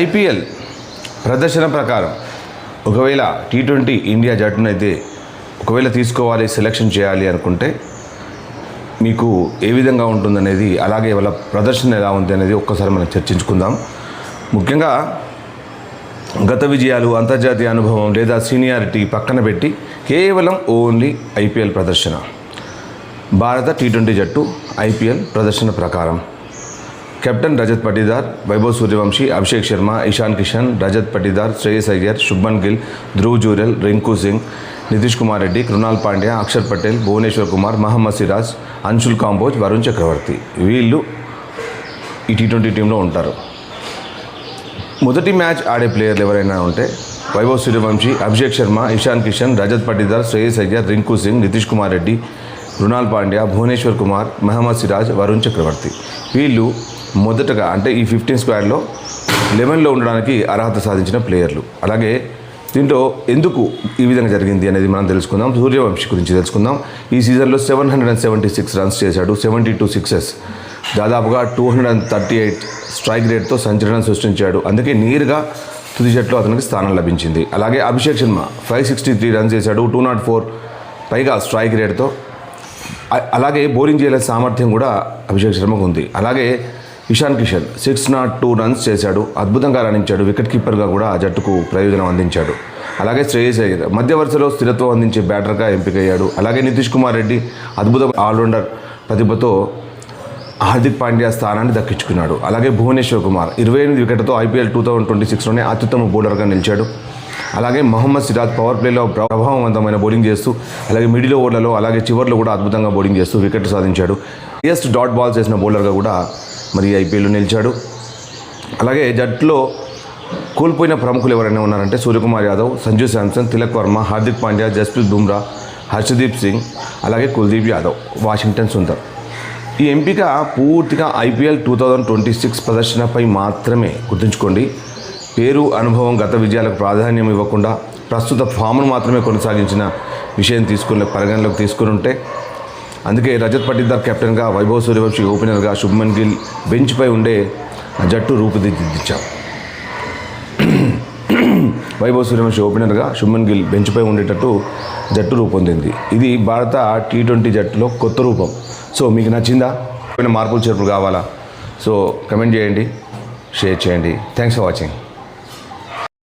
IPL ప్రదర్శన ప్రకారం ఒకవేళ T20 ఇండియా జట్టునైతే ఒకవేళ తీసుకోవాలి, సెలెక్షన్ చేయాలి అనుకుంటే మీకు ఏ విధంగా ఉంటుందనేది, అలాగే వాళ్ళ ప్రదర్శన ఎలా ఉంది అనేది ఒక్కసారి మనం చర్చించుకుందాం. ముఖ్యంగా గత విజయాలు, అంతర్జాతీయ అనుభవం లేదా సీనియారిటీ పక్కన పెట్టి కేవలం ఓన్లీ ఐపీఎల్ ప్రదర్శన. భారత T20 జట్టు ఐపీఎల్ ప్రదర్శన ప్రకారం కెప్టెన్ రజత్ పటిదార్, వైభవ్ సూర్యవంశీ, అభిషేక్ శర్మ, ఇషాన్ కిషన్, రజత్ పటిదార్, శ్రేయస్ అయ్యర్, శుభ్మన్ గిల్, ధ్రువ్ జురెల్, రింకు సింగ్, నితీష్ కుమార్ రెడ్డి, కృణాల్ పాండ్యా, అక్షర్ పటేల్, భువనేశ్వర్ కుమార్, మహమ్మద్ సిరాజ్, అంశుల్ కాంబోజ్, వరుణ్ చక్రవర్తి వీళ్ళు ఈ T20 టీంలో ఉంటారు. మొదటి మ్యాచ్ ఆడే ప్లేయర్లు ఎవరైనా ఉంటే వైభవ్ సూర్యవంశీ, అభిషేక్ శర్మ, ఇషాన్ కిషన్, రజత్ పటిదార్, శ్రేయస్ అయ్యర్, రింకు సింగ్, నితీష్ కుమార్ రెడ్డి, కృణాల్ పాండ్యా, భువనేశ్వర్ కుమార్, మహమ్మద్ సిరాజ్, వరుణ్ చక్రవర్తి వీళ్ళు మొదటగా అంటే ఈ 15 స్క్వాడ్లో 11లో ఉండడానికి అర్హత సాధించిన ప్లేయర్లు. అలాగే దీంట్లో ఎందుకు ఈ విధంగా జరిగింది అనేది మనం తెలుసుకుందాం. సూర్యవంశీ గురించి తెలుసుకుందాం. ఈ సీజన్లో 776 రన్స్ చేశాడు, 72 సిక్సెస్, దాదాపుగా 238 స్ట్రైక్ రేట్తో సంచలనం సృష్టించాడు. అందుకే నేరుగా తుది జట్టులో అతనికి స్థానం లభించింది. అలాగే అభిషేక్ శర్మ 563 రన్స్ చేశాడు, 204 పైగా స్ట్రైక్ రేట్తో. అలాగే బౌలింగ్ చేయలేని సామర్థ్యం కూడా అభిషేక్ శర్మకు ఉంది. అలాగే ఇషాన్ కిషన్ 602 రన్స్ చేశాడు, అద్భుతంగా రాణించాడు, వికెట్ కీపర్గా కూడా ఆ జట్టుకు ప్రయోజనం అందించాడు. అలాగే శ్రేయస్ అయ్యర్ మధ్య వరుసలో స్థిరత్వం అందించే బ్యాటర్గా ఎంపికయ్యాడు. అలాగే నితీష్ కుమార్ రెడ్డి అద్భుత ఆల్రౌండర్ ప్రతిభతో హార్దిక్ పాండ్యా స్థానాన్ని దక్కించుకున్నాడు. అలాగే భువనేశ్వర్ కుమార్ 28 వికెట్లతో ఐపీఎల్ 2026లోనే అత్యుత్తమ బౌలర్గా నిలిచాడు. అలాగే మహమ్మద్ సిరాజ్ పవర్ ప్లేలో ప్రభావవంతమైన బౌలింగ్ చేస్తూ, అలాగే మిడిల్ ఓవర్లలో, అలాగే చివర్లో కూడా అద్భుతంగా బౌలింగ్ చేస్తూ వికెట్ సాధించాడు. హైయెస్ట్ డాట్ బాల్ చేసిన బౌలర్గా కూడా మరి ఐపీఎల్లో నిలిచాడు. అలాగే జట్టులో కోల్పోయిన ప్రముఖులు ఎవరైనా ఉన్నారంటే సూర్యకుమార్ యాదవ్, సంజు శాంసన్, తిలక్ వర్మ, హార్దిక్ పాండ్యా, జస్ప్రీత్ బుమ్రా, హర్షదీప్ సింగ్, అలాగే కుల్దీప్ యాదవ్, వాషింగ్టన్ సుందర్. ఈ ఎంపిక పూర్తిగా ఐపీఎల్ 2026 ప్రదర్శనపై మాత్రమే. గుర్తుంచుకోండి, పేరు, అనుభవం, గత విజయాలకు ప్రాధాన్యం ఇవ్వకుండా ప్రస్తుత ఫామ్ను మాత్రమే కొనసాగించిన విషయం పరిగణలోకి తీసుకుని ఉంటే, అందుకే రజత్ పటిదార్ కెప్టెన్గా, వైభవ్ సూర్యవంశీ ఓపెనర్గా, శుభ్మన్ గిల్ బెంచ్పై ఉండే జట్టు రూపుదిద్దాం. వైభవ్ సూర్యవంశీ ఓపెనర్గా, శుభ్మన్ గిల్ బెంచ్పై ఉండేటట్టు జట్టు రూపొందింది. ఇది భారత T20 జట్టులో కొత్త రూపం. సో మీకు నచ్చిందా? ఏమైనా మార్పులు చేర్పులు కావాలా? సో కమెంట్ చేయండి, షేర్ చేయండి. Thanks for watching.